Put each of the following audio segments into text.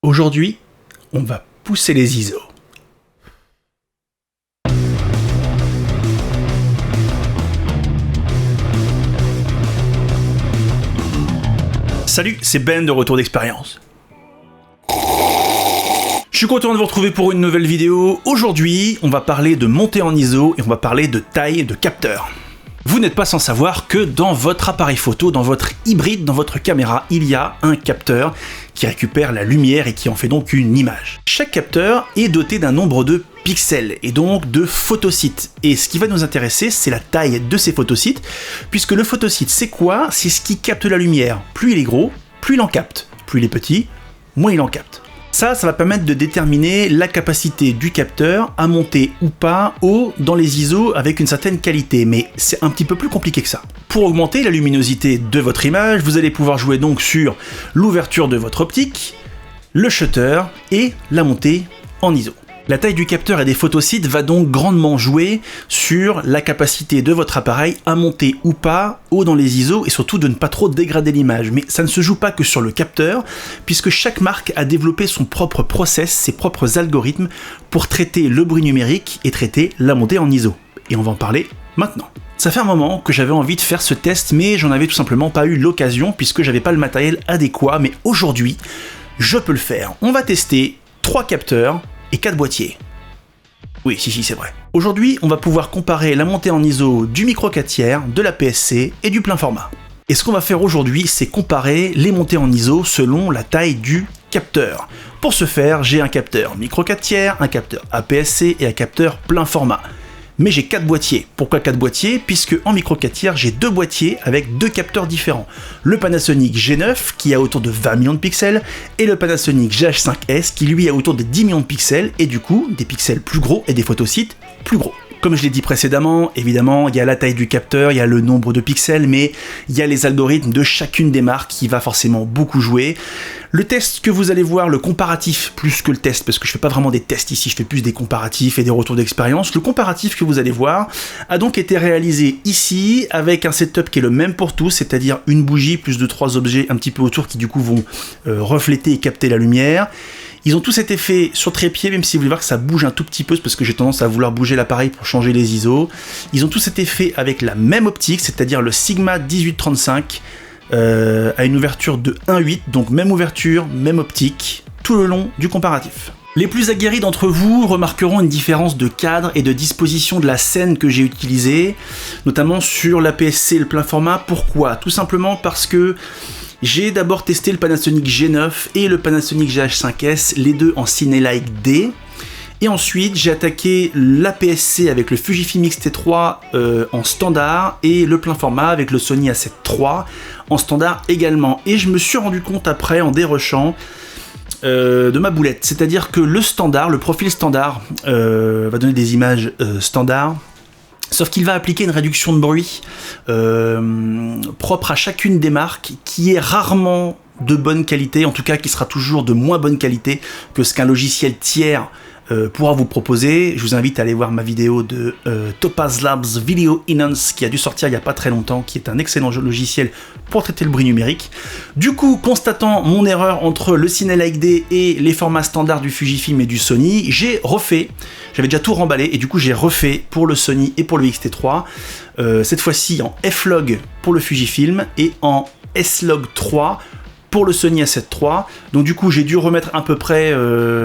Aujourd'hui, on va pousser les ISO. Salut, c'est Ben de Retour d'Expérience. Je suis content de vous retrouver pour une nouvelle vidéo. Aujourd'hui, on va parler de montée en ISO et on va parler de taille de capteur. Vous n'êtes pas sans savoir que dans votre appareil photo, dans votre hybride, dans votre caméra, il y a un capteur qui récupère la lumière et qui en fait donc une image. Chaque capteur est doté d'un nombre de pixels et donc de photosites. Et ce qui va nous intéresser, c'est la taille de ces photosites, puisque le photosite, c'est quoi? C'est ce qui capte la lumière. Plus il est gros, plus il en capte. Plus il est petit, moins il en capte. Ça va permettre de déterminer la capacité du capteur à monter ou pas haut dans les ISO avec une certaine qualité, mais c'est un petit peu plus compliqué que ça. Pour augmenter la luminosité de votre image, vous allez pouvoir jouer donc sur l'ouverture de votre optique, le shutter et la montée en ISO. La taille du capteur et des photosites va donc grandement jouer sur la capacité de votre appareil à monter ou pas haut dans les ISO et surtout de ne pas trop dégrader l'image. Mais ça ne se joue pas que sur le capteur, puisque chaque marque a développé son propre process, ses propres algorithmes pour traiter le bruit numérique et traiter la montée en ISO. Et on va en parler maintenant. Ça fait un moment que j'avais envie de faire ce test, mais j'en avais tout simplement pas eu l'occasion puisque j'avais pas le matériel adéquat. Mais aujourd'hui, je peux le faire. On va tester 3 capteurs et 4 boîtiers. Oui, si, c'est vrai. Aujourd'hui, on va pouvoir comparer la montée en ISO du micro 4/3, de la PSC et du plein format. Et ce qu'on va faire aujourd'hui, c'est comparer les montées en ISO selon la taille du capteur. Pour ce faire, j'ai un capteur micro 4/3, un capteur APS-C et un capteur plein format. Mais j'ai 4 boîtiers. Pourquoi 4 boîtiers? Puisque en micro 4/3, j'ai 2 boîtiers avec 2 capteurs différents. Le Panasonic G9 qui a autour de 20 millions de pixels et le Panasonic GH5S qui lui a autour de 10 millions de pixels et du coup des pixels plus gros et des photosites plus gros. Comme je l'ai dit précédemment, évidemment, il y a la taille du capteur, il y a le nombre de pixels, mais il y a les algorithmes de chacune des marques qui va forcément beaucoup jouer. Le test que vous allez voir, le comparatif, plus que le test, parce que je fais pas vraiment des tests ici, je fais plus des comparatifs et des retours d'expérience. Le comparatif que vous allez voir a donc été réalisé ici avec un setup qui est le même pour tous, c'est-à-dire une bougie plus de 3 objets un petit peu autour qui du coup vont refléter et capter la lumière. Ils ont tous été faits sur trépied, même si vous voulez voir que ça bouge un tout petit peu, c'est parce que j'ai tendance à vouloir bouger l'appareil pour changer les ISO. Ils ont tous été faits avec la même optique, c'est-à-dire le Sigma 1835, à une ouverture de 1.8, donc même ouverture, même optique, tout le long du comparatif. Les plus aguerris d'entre vous remarqueront une différence de cadre et de disposition de la scène que j'ai utilisée, notamment sur l'APS-C et le plein format. Pourquoi? Tout simplement parce que j'ai d'abord testé le Panasonic G9 et le Panasonic GH5S, les deux en Cinelike D. Et ensuite, j'ai attaqué l'APS-C avec le Fujifilm X-T3 en standard et le plein format avec le Sony A7 III en standard également. Et je me suis rendu compte après, en dérushant, de ma boulette. C'est-à-dire que le standard, le profil standard, va donner des images standard. Sauf qu'il va appliquer une réduction de bruit propre à chacune des marques qui est rarement de bonne qualité, en tout cas qui sera toujours de moins bonne qualité que ce qu'un logiciel tiers pourra vous proposer. Je vous invite à aller voir ma vidéo de Topaz Labs Video Enhance qui a dû sortir il n'y a pas très longtemps, qui est un excellent logiciel pour traiter le bruit numérique. Du coup, constatant mon erreur entre le Cinelike D et les formats standards du Fujifilm et du Sony, j'ai refait, j'avais déjà tout remballé et du coup j'ai refait pour le Sony et pour le X-T3, cette fois-ci en F-Log pour le Fujifilm et en S-Log 3 pour le Sony A7 III. Donc du coup j'ai dû remettre à peu près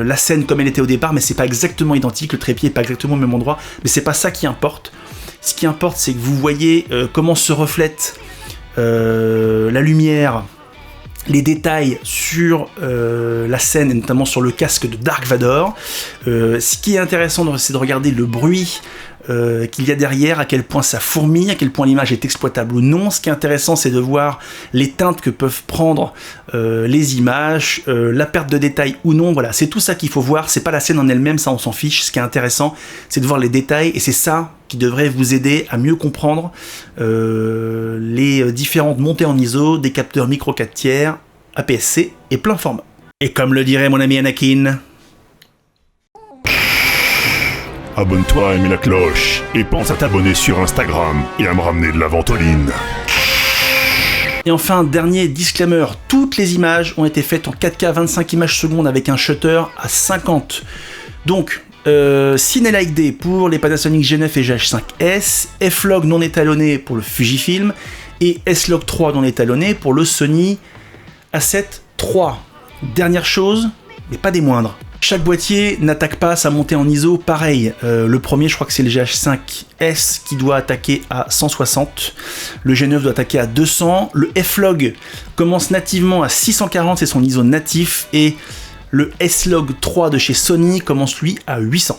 la scène comme elle était au départ, mais c'est pas exactement identique, le trépied est pas exactement au même endroit, mais c'est pas ça qui importe. Ce qui importe, c'est que vous voyez comment se reflète la lumière, les détails sur la scène et notamment sur le casque de Dark Vador. Ce qui est intéressant, c'est de regarder le bruit qu'il y a derrière, à quel point ça fourmille, à quel point l'image est exploitable ou non. Ce qui est intéressant, c'est de voir les teintes que peuvent prendre les images, la perte de détails ou non. Voilà, c'est tout ça qu'il faut voir, c'est pas la scène en elle-même, ça on s'en fiche. Ce qui est intéressant, c'est de voir les détails et c'est ça qui devrait vous aider à mieux comprendre les différentes montées en ISO des capteurs micro 4/3, APS-C et plein format. Et comme le dirait mon ami Anakin, abonne-toi, mets la cloche, et pense à t'abonner sur Instagram et à me ramener de la ventoline. Et enfin, dernier disclaimer, toutes les images ont été faites en 4K 25 images secondes avec un shutter à 50. Donc, Cine-like D pour les Panasonic G9 et GH5S, F-Log non étalonné pour le Fujifilm et S-Log 3 non étalonné pour le Sony A7 III. Dernière chose, mais pas des moindres. Chaque boîtier n'attaque pas sa montée en ISO pareil. Le premier, je crois que c'est le GH5S qui doit attaquer à 160. Le G9 doit attaquer à 200. Le F-Log commence nativement à 640, c'est son ISO natif. Et le S-Log 3 de chez Sony commence lui à 800.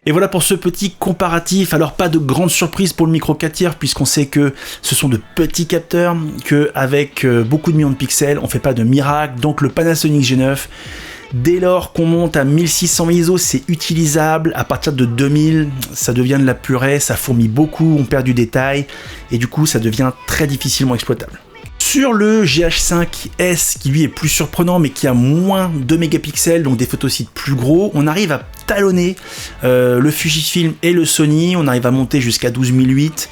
Et voilà pour ce petit comparatif. Alors pas de grande surprise pour le micro 4 tiers puisqu'on sait que ce sont de petits capteurs, qu'avec beaucoup de millions de pixels, on fait pas de miracle. Donc le Panasonic G9, dès lors qu'on monte à 1600 ISO, c'est utilisable. À partir de 2000, ça devient de la purée, ça fourmille beaucoup, on perd du détail et du coup ça devient très difficilement exploitable. Sur le GH5S, qui lui est plus surprenant mais qui a moins de mégapixels, donc des photosites plus gros, on arrive à talonner le Fujifilm et le Sony, on arrive à monter jusqu'à 12008,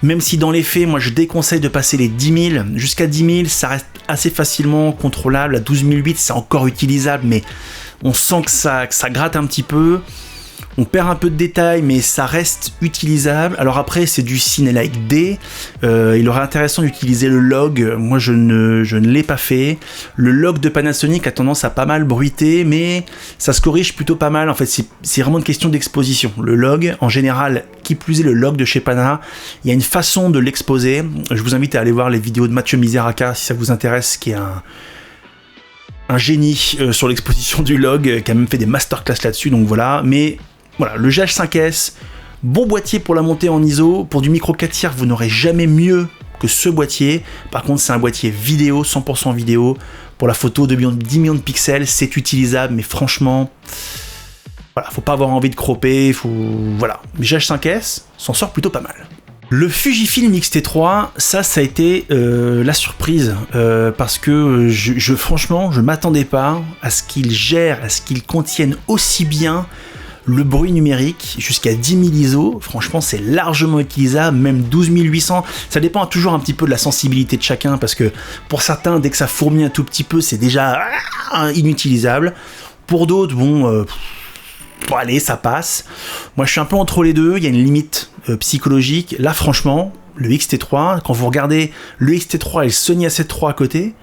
même si dans les faits, moi je déconseille de passer les 10 000, jusqu'à 10 000 ça reste assez facilement contrôlable, à 12008 c'est encore utilisable, mais on sent que ça gratte un petit peu. On perd un peu de détails, mais ça reste utilisable. Alors après, c'est du Cine-like D. Il aurait intéressant d'utiliser le log. Moi, je ne l'ai pas fait. Le log de Panasonic a tendance à pas mal bruiter, mais ça se corrige plutôt pas mal. En fait, c'est vraiment une question d'exposition. Le log, en général, qui plus est le log de chez Pana, il y a une façon de l'exposer. Je vous invite à aller voir les vidéos de Mathieu Miseraka, si ça vous intéresse, qui est un génie sur l'exposition du log, qui a même fait des masterclass là-dessus. Donc voilà, mais... Voilà, le GH5S, bon boîtier pour la montée en ISO. Pour du micro 4 tiers, vous n'aurez jamais mieux que ce boîtier. Par contre, c'est un boîtier vidéo, 100% vidéo. Pour la photo de 10 millions de pixels, c'est utilisable, mais franchement, voilà, faut pas avoir envie de cropper. Voilà, le GH5S s'en sort plutôt pas mal. Le Fujifilm X-T3, ça a été la surprise, parce que franchement, je m'attendais pas à ce qu'il gère, à ce qu'il contienne aussi bien le bruit numérique jusqu'à 10 000 ISO. Franchement, c'est largement utilisable, même 12 800. Ça dépend toujours un petit peu de la sensibilité de chacun, parce que pour certains, dès que ça fourmille un tout petit peu, c'est déjà inutilisable. Pour d'autres, bon, bon allez, ça passe. Moi je suis un peu entre les deux, il y a une limite psychologique. Là franchement, le X-T3, quand vous regardez le X-T3 et le Sony A7 III à côté,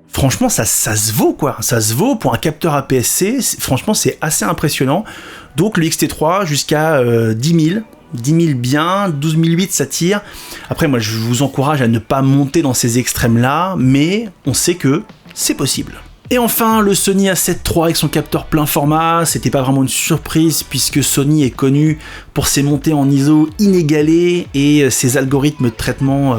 franchement ça se vaut quoi, ça se vaut pour un capteur APS-C, franchement c'est assez impressionnant. Donc le X-T3 jusqu'à 10 000 bien, 12 008 ça tire. Après moi je vous encourage à ne pas monter dans ces extrêmes là, mais on sait que c'est possible. Et enfin, le Sony A7 III avec son capteur plein format, c'était pas vraiment une surprise puisque Sony est connu pour ses montées en ISO inégalées et ses algorithmes de traitement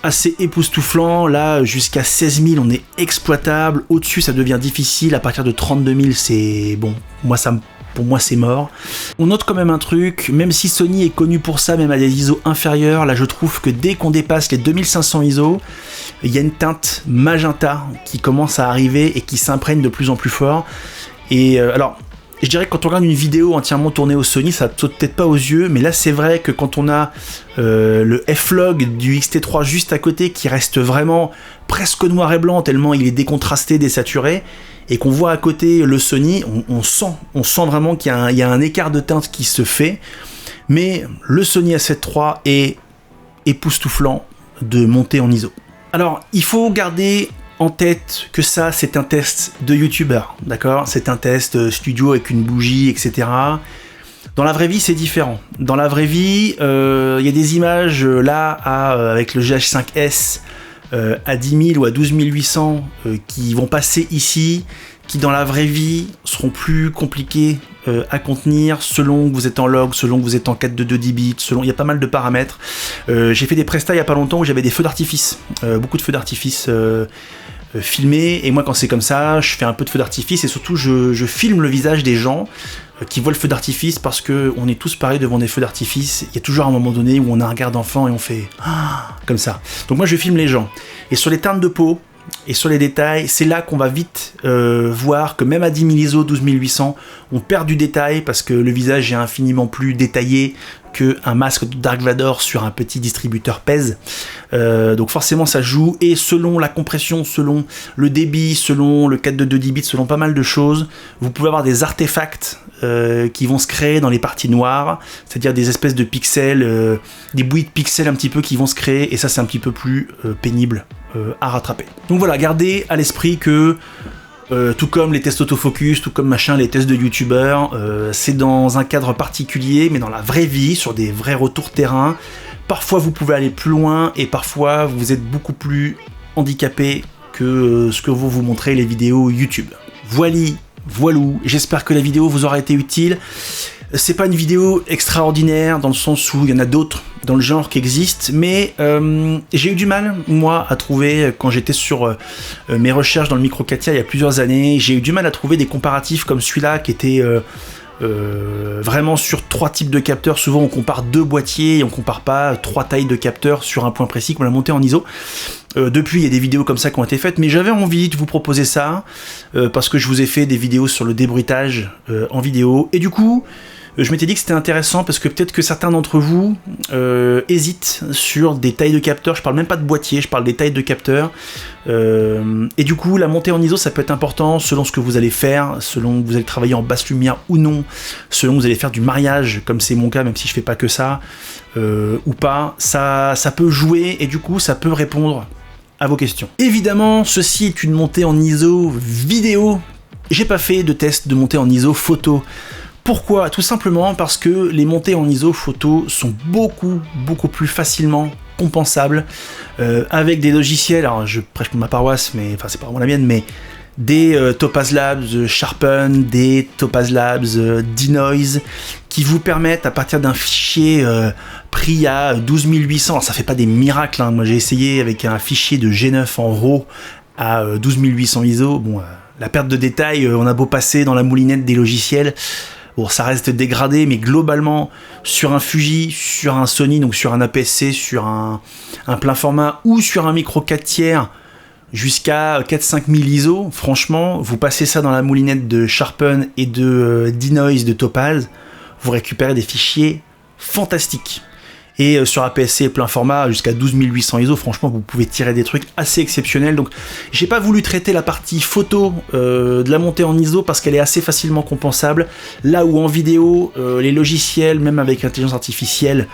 assez époustouflants. Là, jusqu'à 16 000, on est exploitable. Au-dessus, ça devient difficile. À partir de 32 000, c'est bon. Pour moi, c'est mort. On note quand même un truc, même si Sony est connu pour ça, même à des ISO inférieurs, là je trouve que dès qu'on dépasse les 2500 ISO, il y a une teinte magenta qui commence à arriver et qui s'imprègne de plus en plus fort. Et alors, je dirais que quand on regarde une vidéo entièrement tournée au Sony, ça saute peut-être pas aux yeux, mais là c'est vrai que quand on a le F-Log du X-T3 juste à côté qui reste vraiment presque noir et blanc tellement il est décontrasté, désaturé, et qu'on voit à côté le Sony, on sent vraiment qu'il y a un écart de teinte qui se fait, mais le Sony A7 III est époustouflant de montée en ISO. Alors, il faut garder en tête que ça, c'est un test de youtubeur, d'accord ? C'est un test studio avec une bougie, etc. Dans la vraie vie, c'est différent. Dans la vraie vie, il y a des images là avec le GH5S à 10 000 ou à 12 800 qui vont passer ici, qui dans la vraie vie seront plus compliquées à contenir selon que vous êtes en log, selon que vous êtes en 4.2 10 bits, il y a pas mal de paramètres. J'ai fait des prestats il y a pas longtemps où j'avais des feux d'artifice, beaucoup de feux d'artifice filmés, et moi quand c'est comme ça, je fais un peu de feux d'artifice et surtout je filme le visage des gens qui voient le feu d'artifice parce que on est tous pareils devant des feux d'artifice. Il y a toujours un moment donné où on a un regard d'enfant et on fait comme ça. Donc moi je filme les gens. Et sur les teintes de peau et sur les détails, c'est là qu'on va vite voir que même à 10 000 ISO, 12 800, on perd du détail parce que le visage est infiniment plus détaillé qu'un masque de Dark Vador sur un petit distributeur PES. Donc forcément ça joue, et selon la compression, selon le débit, selon le 4.2 10 bits, selon pas mal de choses, vous pouvez avoir des artefacts qui vont se créer dans les parties noires, c'est-à-dire des espèces de pixels, des bouillies de pixels un petit peu qui vont se créer, et ça c'est un petit peu plus pénible à rattraper. Donc voilà, gardez à l'esprit que tout comme les tests autofocus, tout comme les tests de youtubeurs, c'est dans un cadre particulier, mais dans la vraie vie, sur des vrais retours terrain, parfois vous pouvez aller plus loin, et parfois vous êtes beaucoup plus handicapé que ce que vous montrez les vidéos YouTube. Voilou, j'espère que la vidéo vous aura été utile. C'est pas une vidéo extraordinaire dans le sens où il y en a d'autres dans le genre qui existent, mais j'ai eu du mal, moi, à trouver, quand j'étais sur mes recherches dans le micro 4K il y a plusieurs années, j'ai eu du mal à trouver des comparatifs comme celui-là qui était vraiment sur 3 types de capteurs. Souvent on compare 2 boîtiers et on compare pas 3 tailles de capteurs sur un point précis comme la montée en ISO. Depuis il y a des vidéos comme ça qui ont été faites, mais j'avais envie de vous proposer ça parce que je vous ai fait des vidéos sur le débruitage en vidéo, et du coup je m'étais dit que c'était intéressant parce que peut-être que certains d'entre vous hésitent sur des tailles de capteurs. Je parle même pas de boîtier, je parle des tailles de capteurs. Et du coup, la montée en ISO, ça peut être important selon ce que vous allez faire, selon que vous allez travailler en basse lumière ou non, selon que vous allez faire du mariage, comme c'est mon cas, même si je fais pas que ça, ou pas. Ça peut jouer, et du coup, ça peut répondre à vos questions. Évidemment, ceci est une montée en ISO vidéo. J'ai pas fait de test de montée en ISO photo. Pourquoi ? Tout simplement parce que les montées en ISO photo sont beaucoup plus facilement compensables avec des logiciels. Alors je prêche pour ma paroisse, mais enfin c'est pas vraiment la mienne, mais des Topaz Labs Sharpen, des Topaz Labs Denoise, qui vous permettent à partir d'un fichier pris à 12 800, alors ça fait pas des miracles, hein. Moi j'ai essayé avec un fichier de G9 en RAW à 12 800 ISO, bon la perte de détail, on a beau passer dans la moulinette des logiciels, bon, ça reste dégradé, mais globalement, sur un Fuji, sur un Sony, donc sur un APS-C, sur un plein format, ou sur un micro 4 tiers, jusqu'à 4-5 000 ISO, franchement, vous passez ça dans la moulinette de Sharpen et de Denoise de Topaz, vous récupérez des fichiers fantastiques. Et sur APS-C plein format, jusqu'à 12800 ISO, franchement, vous pouvez tirer des trucs assez exceptionnels. Donc, j'ai pas voulu traiter la partie photo de la montée en ISO parce qu'elle est assez facilement compensable. Là où en vidéo, les logiciels, même avec l'intelligence artificielle,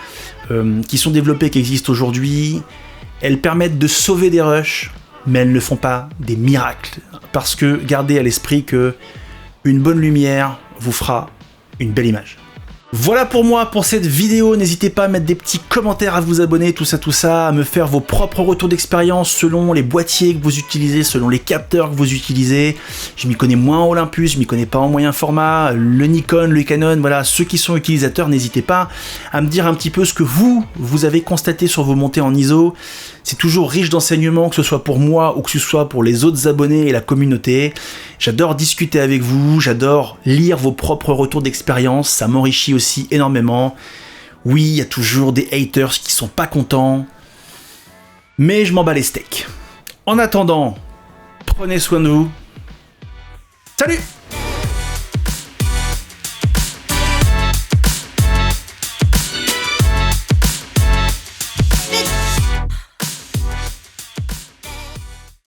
qui sont développés, qui existent aujourd'hui, elles permettent de sauver des rushs, mais elles ne font pas des miracles. Parce que gardez à l'esprit que une bonne lumière vous fera une belle image. Voilà pour moi pour cette vidéo, n'hésitez pas à mettre des petits commentaires, à vous abonner, tout ça, à me faire vos propres retours d'expérience selon les boîtiers que vous utilisez, selon les capteurs que vous utilisez. Je m'y connais moins en Olympus, je m'y connais pas en moyen format, le Nikon, le Canon, voilà, ceux qui sont utilisateurs, n'hésitez pas à me dire un petit peu ce que vous avez constaté sur vos montées en ISO. C'est toujours riche d'enseignements, que ce soit pour moi ou que ce soit pour les autres abonnés et la communauté. J'adore discuter avec vous, j'adore lire vos propres retours d'expérience, ça m'enrichit aussi énormément. Oui, il y a toujours des haters qui sont pas contents, mais je m'en bats les steaks. En attendant, prenez soin de vous. Salut!